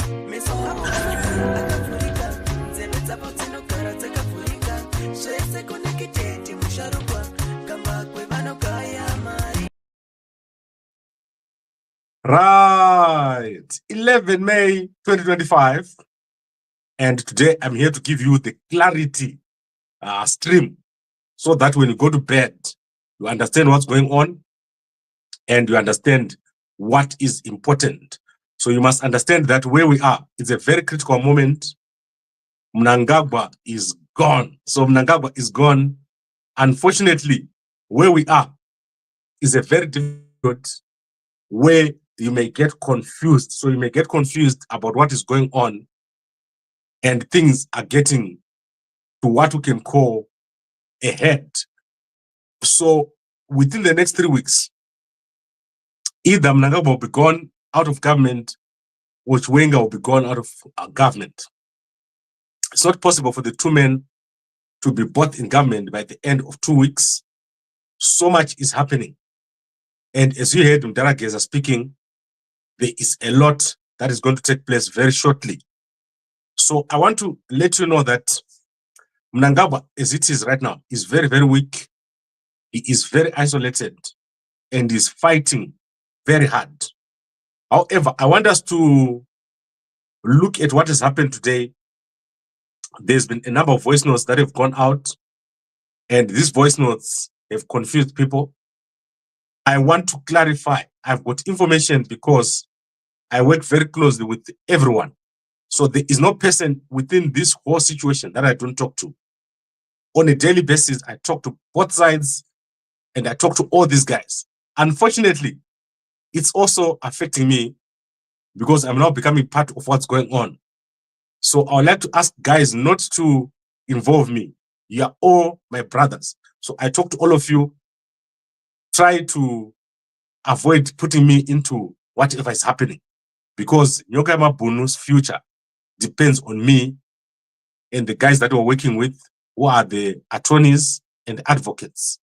Right, 11 May 2025, and today I'm here to give you the clarity stream, so that when you go to bed, you understand what's going on and you understand what is important. So you must understand that where we are, it's a very critical moment. Mnangagwa is gone. So Mnangagwa is gone. Unfortunately, where we are is a very difficult where you may get confused. So you may get confused about what is going on, and things are getting to what we can call a head. So within the next 3 weeks, either Mnangagwa will be gone out of government or Chiwenga will be gone out of government. It's not possible for the two men to be both in government by the end of 2 weeks. So much is happening. And as you heard Geza speaking, there is a lot that is going to take place very shortly. So I want to let you know that Mnangagwa, as it is right now, is very, very weak. He is very isolated and is fighting very hard. However, I want us to look at what has happened today. There's been a number of voice notes that have gone out, and these voice notes have confused people. I want to clarify. I've got information because I work very closely with everyone. So there is no person within this whole situation that I don't talk to. On a daily basis, I talk to both sides and I talk to all these guys. Unfortunately, it's also affecting me because I'm now becoming part of what's going on. So I would like to ask guys not to involve me. You are all my brothers. So I talk to all of you. Try to avoid putting me into whatever is happening, because Nyokayemabhunu's future depends on me and the guys that we're working with, who are the attorneys and advocates.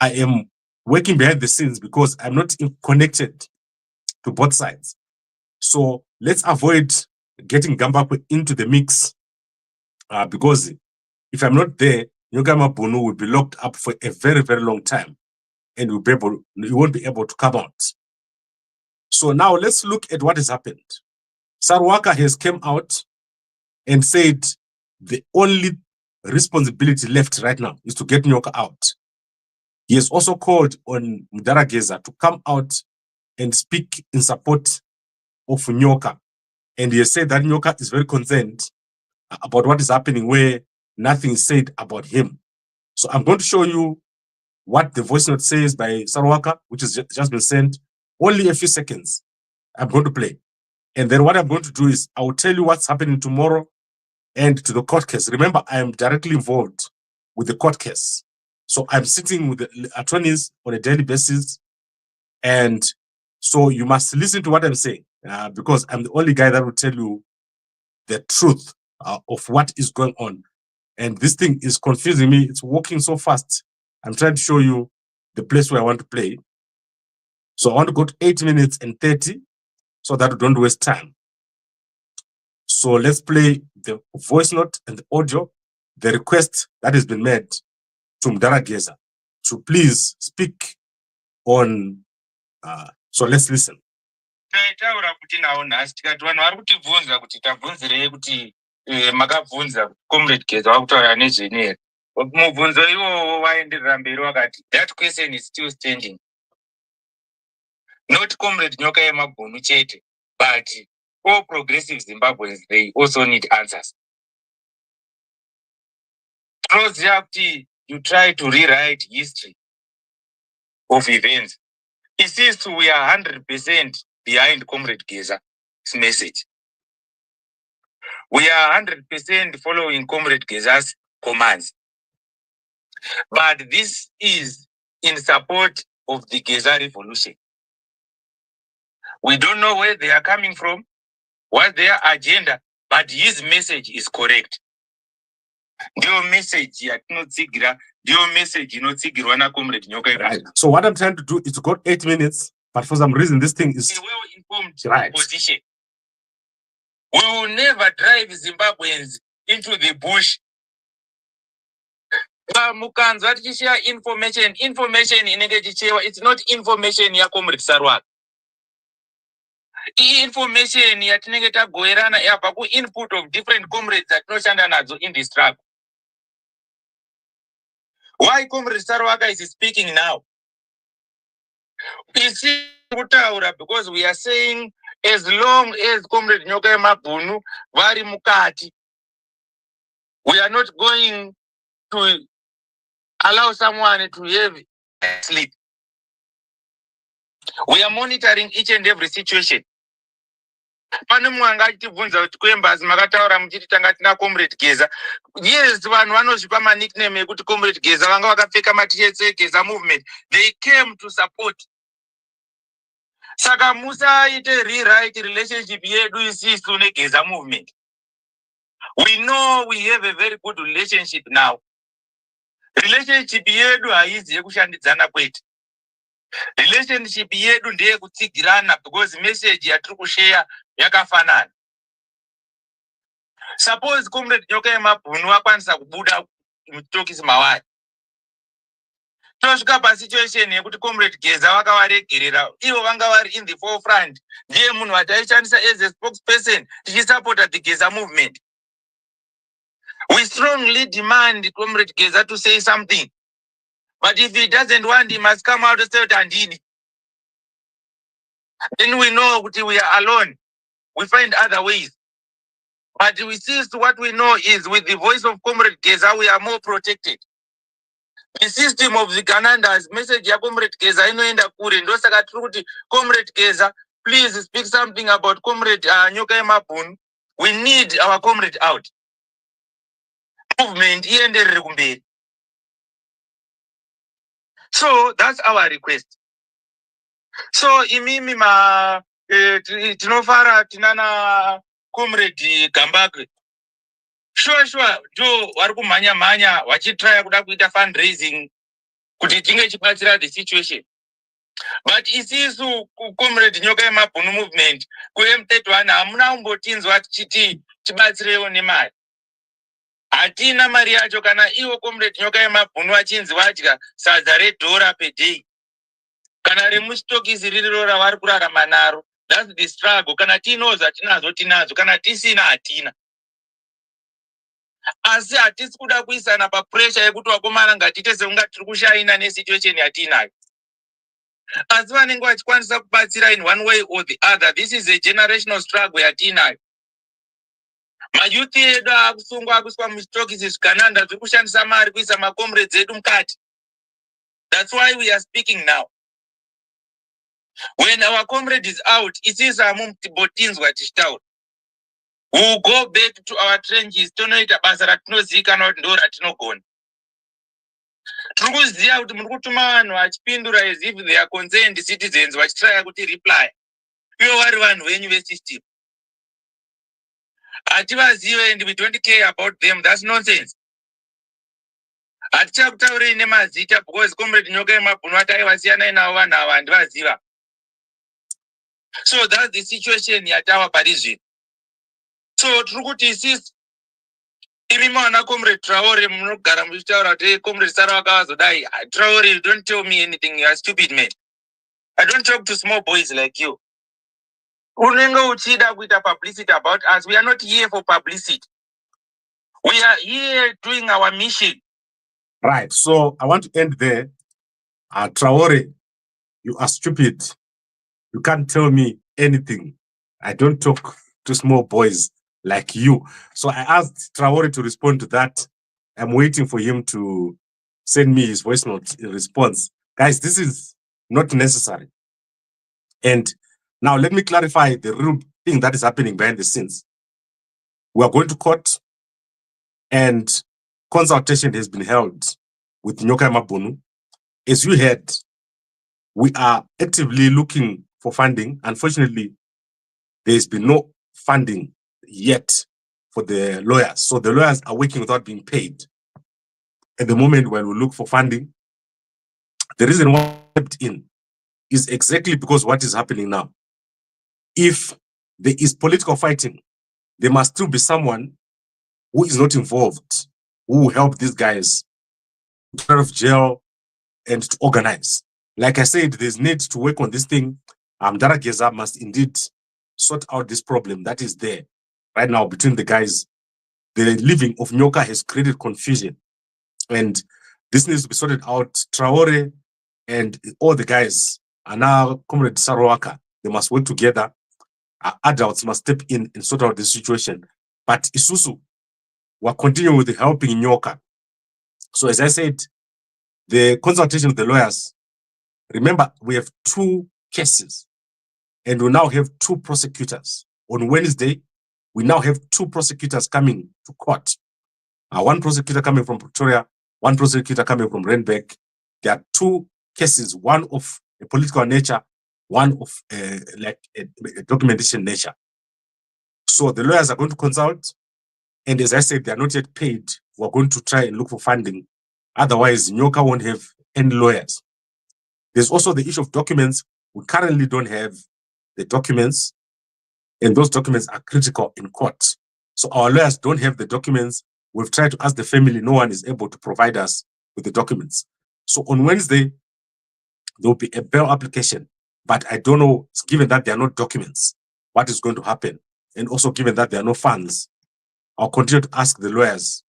I am working behind the scenes because I'm not connected to both sides. So let's avoid getting Gambakwe into the mix, because if I'm not there, Nyokayemabhunu will be locked up for a very, very long time, and he won't be able to come out. So now let's look at what has happened. Saruwaka has come out and said the only responsibility left right now is to get Nyoka out. He has also called on Geza to come out and speak in support of Nyoka. And he has said that Nyoka is very concerned about what is happening, where nothing is said about him. So I'm going to show you what the voice note says by Saruwaka, which has just been sent. Only a few seconds I'm going to play. And then what I'm going to do is I will tell you what's happening tomorrow and to the court case. Remember, I am directly involved with the court case. So I'm sitting with the attorneys on a daily basis. And so you must listen to what I'm saying, because I'm the only guy that will tell you the truth of what is going on. And this thing is confusing me. It's walking so fast. I'm trying to show you the place where I want to play. So I want to go to 8 minutes and 30 so that we don't waste time. So let's play the voice note and the audio, the request that has been made to Geza to please speak on. So let's listen. Taitaura kuti nawo nhasi tikati vanhu vari kutibvunza kuti tabvunzirei kuti makabvunza comrade Geza wakutaura nezveni here. Mubvunzo iwowo waenderera mberi wakati that question is still standing. Not comrade Nyokayemabhunu chete, but all progressive Zimbabweans, they also need answers. You try to rewrite history of events. It seems we are 100% behind comrade Geza's message. We are 100% following comrade Geza's commands. But this is in support of the Geza revolution. We don't know where they are coming from, what's their agenda, but his message is correct. Your message yatinotsigira, your message inotsigirwa na comrade Nyokayemabhunu. Right. So what I'm trying to do is to go 8 minutes, but for some reason this thing is a well-informed right. position. We will never drive Zimbabweans into the bush. Mukanzwa tichishare information inenge tichichewa, it's not information ya Comrade Saruwaka. Information yatinenge tagoerana yabva input of different comrades dzatinoshanda nadzo in this struggle. Why Comrade Saruwaka is speaking now? Because we are saying as long as Comrade Nyokayemabhunu vari mukati, we are not going to allow someone to have sleep. We are monitoring each and every situation. Pane mwanga achibvunza kuti kwembazi makataura muchiti tanga tina Comrade Geza. Yes, vanhu vanozvipa nickname yekuti Comrade Geza vanga vakapfeka t-shirts eGeza movement. They came to support. Saka musaite rewrite relationship yedu isisu neGeza movement. We know we have a very good relationship now. Relationship yedu haizi yekushandidzana kwete. Relationship yedu ndeye kutsigirana because message yatiri kushare yakafanana. Suppose Comrade Nyokayemabhunu akwanisa kubuda mutokisi mawari. Tosvika pasituation yekuti Comrade Geza vakavaregerera, ivo vanga vari in the forefront. Ndiye munhu wataishandisa as a spokesperson tichisupporta the Geza movement. We strongly demand Comrade Geza to say something. But if he doesn't want, he must come out and say Tandini. Then we know that we are alone. We find other ways. But we see what we know is with the voice of Comrade Geza, we are more protected. The system of the Gananda's message ya Comrade Geza inoenda kure. Ndo saka tiri kuti Comrade Geza, please speak something about Comrade Nyokayemabhunu. We need our comrade out. Movement ienderere kumberi. So that's our request. So imimi tinofara tinana Comrade Gambagwe. Sure, jo vari kumhanya vachitraya kuda kuita fundraising kuti tinge chibatsira the situation. But isisu Comrade Nyokayemabhunu movement kuM31 hamuna kumbotinzwa tichiti tibatsirewo nemari. Hatina mari yacho kana iwo Comrade Nyokayemabhunu achinzi vadya sadza $1 per day. Kana remuchitokisi ririro ravari kurarama naro. That's the struggle. Kana tinoza tinazo, kana tisina hatina. Asi hatisi kuda kuisana pa pressure yekuti wakomana ngatiite sekunga tiri kushaina nesituation yatinayo. Asi vanenge vachikwanisa kubatsira in one way or the other. This is a generational struggle yatinayo. Mayuthi edu akusungwa akuswa muchitokisi zvikananda zviri kushandisa mari kuisa macomrades edu mukati. That's why we are speaking now. When our comrade is out, isisi hamumbotinzwa tichitaura. We will go back to our trenches. Tonoita basa ratinozivikanwa kuti ndo ratinogona. Tiri kuziva kuti muri kutuma vanhu vachipindura as if they are concerned citizens vachitraya kuti reply. Ivo vari vanhu venyu vesystem. Hativazive and we don't care about them. That's nonsense. Hatichakutaurei nemazita because Comrade Nyokayemabhunu ataivasiyana navo vanhu ava handivaziva. So that's the situation yatava parizvino. So tiri kuti isisi imi mwana Comrade Traore munogara muchitaura kuti Comrade Saruwaka vazodai. Traore, you don't tell me anything. You are stupid, man. I don't talk to small boys like you. Unenge uchida kuita publicity about us. We are not here for publicity. We are here doing our mission. Right. So I want to end there. Traore, you are stupid. You can't tell me anything. I don't talk to small boys like you. So I asked Traore to respond to that. I'm waiting for him to send me his voice note in response. Guys, this is not necessary. And now let me clarify the real thing that is happening behind the scenes. We are going to court and consultation has been held with Nyokayemabhunu. As you heard, we are actively looking for funding. Unfortunately, there has been no funding yet for the lawyers. So the lawyers are working without being paid. At the moment when we look for funding, the reason why we stepped in is exactly because what is happening now. If there is political fighting there must still be someone who is not involved, who will help these guys to get out of jail and to organize. Like I said, there's need to work on this thing. Geza must indeed sort out this problem that is there right now between the guys. The leaving of Nyoka has created confusion, and this needs to be sorted out. Traore and all the guys are now Comrade Saruwaka. They must work together. Adults must step in and sort out the situation. But Isusu, we're continuing with helping Nyoka. So as I said, the consultation with the lawyers, remember, we have 2 cases and we now have 2 prosecutors. On Wednesday, we now have 2 prosecutors coming to court. One prosecutor coming from Pretoria, one prosecutor coming from Randburg. There are 2 cases, one of a political nature, one of like a documentation nature. So the lawyers are going to consult, and as I said, they are not yet paid. We're going to try and look for funding. Otherwise, Nyoka won't have any lawyers. There's also the issue of documents. We currently don't have the documents, and those documents are critical in court. So our lawyers don't have the documents. We've tried to ask the family. No one is able to provide us with the documents. So on Wednesday, there will be a bail application. But I don't know, given that there are no documents, what is going to happen. And also given that there are no funds, I'll continue to ask the lawyers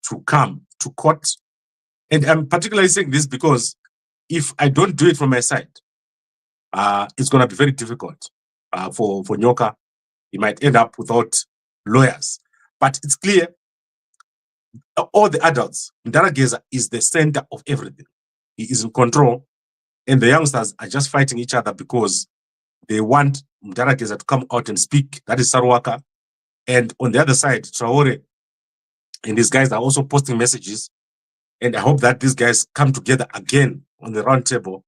to come to court. And I'm particularly saying this because if I don't do it from my side, it's going to be very difficult for Nyoka. He might end up without lawyers. But it's clear, all the adults, Geza is the center of everything. He is in control, and the youngsters are just fighting each other because they want Geza to come out and speak. That is Saruwaka. And on the other side, Traore and these guys are also posting messages. And I hope that these guys come together again on the round table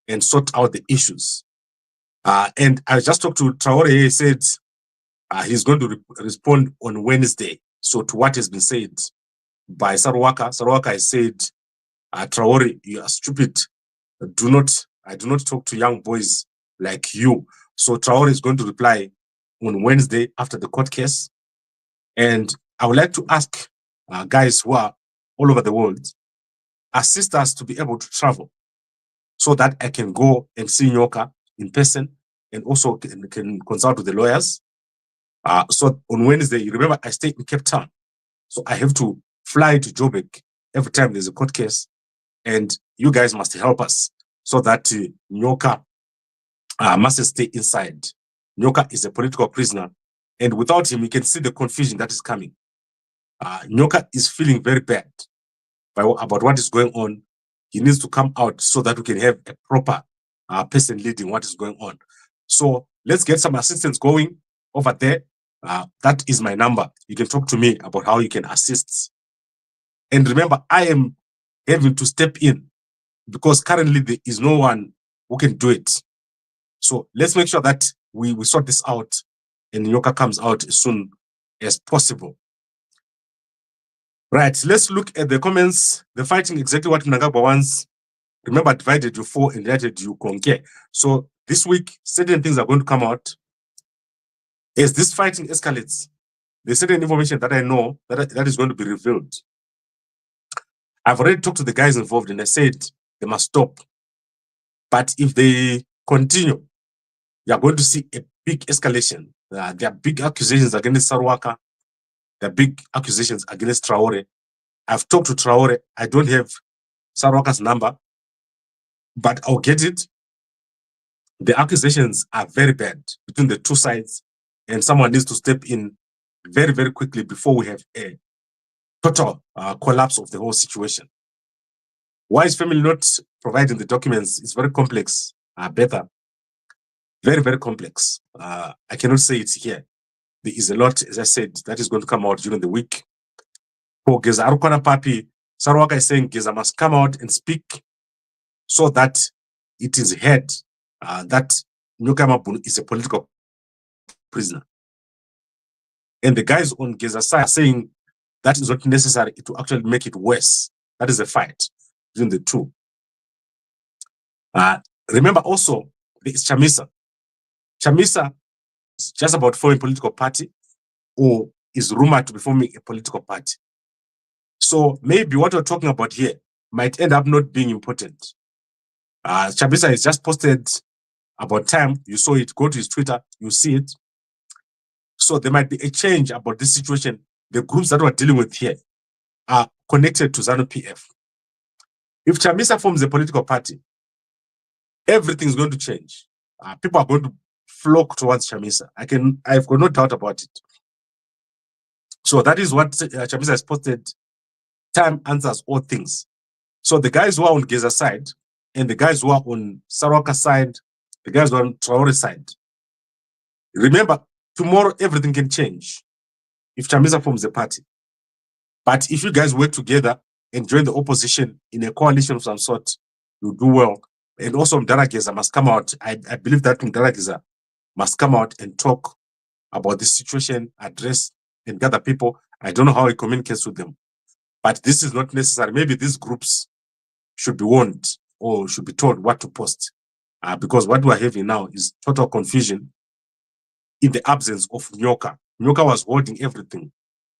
and sort out the issues. And I just talked to Traore. He said he's going to respond on Wednesday. So to what has been said by Saruwaka. Saruwaka has said, Traore, you are stupid. I do not talk to young boys like you. So Traore is going to reply on Wednesday after the court case. And I would like to ask guys who are all over the world, assist us to be able to travel so that I can go and see Nyoka in person and also can consult with the lawyers. So on Wednesday, you remember I stay in Cape Town. So I have to fly to Joburg every time there's a court case. And you guys must help us so that Nyoka must stay inside. Nyoka is a political prisoner. And without him, you can see the confusion that is coming. Nyoka is feeling very bad about what is going on. He needs to come out so that we can have a proper person leading what is going on. So let's get some assistance going over there. That is my number. You can talk to me about how you can assist. And remember, I am having to step in because currently there is no one who can do it. So let's make sure that we sort this out and Nyoka comes out as soon as possible. Right, let's look at the comments. They're fighting exactly what Mnangagwa wants. Remember, divided you fall and united you conquer. So this week, certain things are going to come out. As this fighting escalates, there's certain information that I know that is going to be revealed. I've already talked to the guys involved and I said they must stop. But if they continue, you are going to see a big escalation. There are big accusations against Saruwaka. There are big accusations against Traore. I've talked to Traore. I don't have Saruwaka's number, but I'll get it. The accusations are very bad between the two sides, and someone needs to step in very, very quickly before we have a total collapse of the whole situation. Why is family not providing the documents? It's very complex, better. Very, very complex. I cannot say it here. There is a lot, as I said, that is going to come out during the week. For Geza Arukwana Papi, Saruwaka is saying Geza must come out and speak so that it is heard that Nyokayemabhunu is a political prisoner. And the guys on Geza's side are saying that is not necessary to actually make it worse. That is a fight between the two. Remember also, there is Chamisa. Chamisa is just about forming a political party. or is rumored to be forming a political party. So maybe what we're talking about here might end up not being important. Chamisa has just posted about time. You saw it. Go to his Twitter. You see it. So there might be a change about this situation. The groups that we're dealing with here are connected to ZANU-PF. If Chamisa forms a political party, everything is going to change. People are going to flock towards Chamisa. I've got no doubt about it. So that is what Chamisa has posted. Time answers all things. So the guys who are on Geza side and the guys who are on Saruwaka side, the guys who are on Traore side, remember, tomorrow everything can change if Chamisa forms a party. But if you guys work together and join the opposition in a coalition of some sort, you do well. And also Mdara Geza must come out. I believe that Mdara Geza must come out and talk about this situation, address and gather people. I don't know how he communicates with them. But this is not necessary. Maybe these groups should be warned or should be told what to post. Because what we're having now is total confusion in the absence of Nyoka. Nyoka was holding everything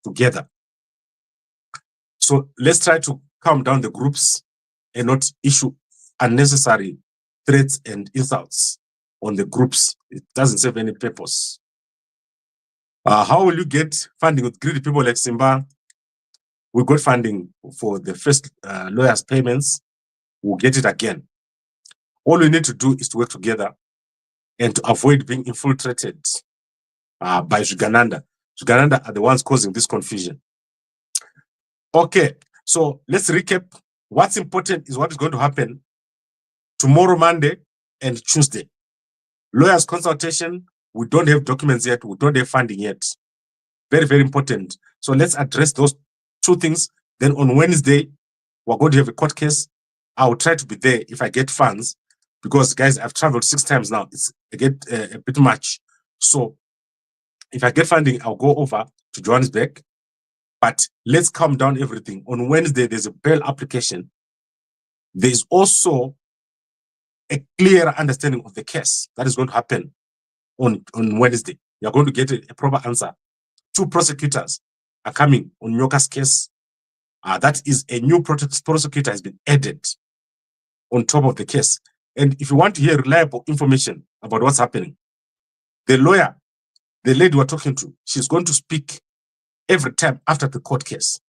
together. So let's try to calm down the groups and not issue unnecessary threats and insults on the groups. It doesn't serve any purpose. How will you get funding with greedy people like Simba? We got funding for the first lawyers' payments. We'll get it again. All we need to do is to work together and to avoid being infiltrated by Jugananda. Jugananda are the ones causing this confusion. Okay, so let's recap. What's important is what is going to happen tomorrow, Monday, and Tuesday. Lawyers' consultation, we don't have documents yet, we don't have funding yet. Very, very important. So let's address those two things. Then on Wednesday, we're going to have a court case. I will try to be there if I get funds, because guys, I've traveled 6 times now. It's a bit much. So if I get funding, I'll go over to Johannesburg. But let's calm down everything. On Wednesday, there's a bail application. There's also a clear understanding of the case that is going to happen on Wednesday. You're going to get a proper answer. 2 prosecutors are coming on Nyoka's case. That is a new prosecutor has been added on top of the case. And if you want to hear reliable information about what's happening, the lawyer, the lady we're talking to, she's going to speak every time after the court case.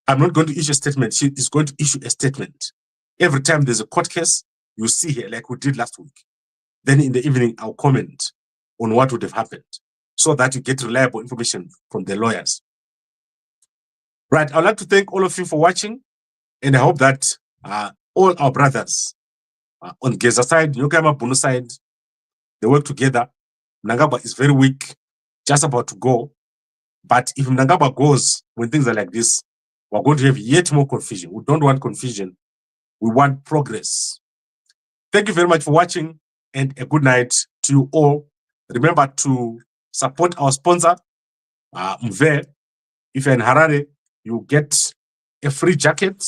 I'm not going to issue a statement. She is going to issue a statement. Every time there's a court case, you see here, like we did last week. Then in the evening, I'll comment on what would have happened so that you get reliable information from the lawyers. Right, I'd like to thank all of you for watching, and I hope that all our brothers on Geza side, Nyokayemabhunu side, they work together. Mnangagwa is very weak, just about to go. But if Mnangagwa goes when things are like this, we're going to have yet more confusion. We don't want confusion. We want progress. Thank you very much for watching, and a good night to you all. Remember to support our sponsor, Mve. If you're in Harare, you get a free jacket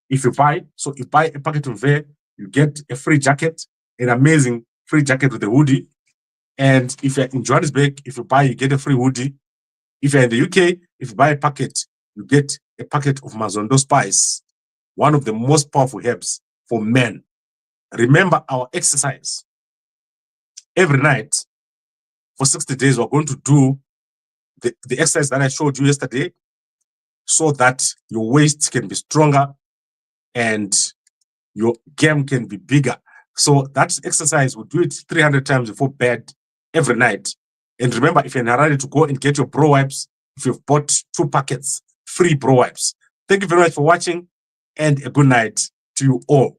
if you buy. So you buy a packet of Mve, you get a free jacket, an amazing free jacket with a hoodie. And if you're in Johannesburg, if you buy, you get a free hoodie. If you're in the UK, if you buy a packet, you get a packet of Mazondo spice, one of the most powerful herbs for men. Remember our exercise. Every night for 60 days, we're going to do the exercise that I showed you yesterday so that your waist can be stronger and your game can be bigger. So that exercise, we'll do it 300 times before bed every night. And remember, if you're in Harare, to go and get your bro wipes, if you've bought 2 packets, free bro wipes. Thank you very much for watching, and a good night to you all.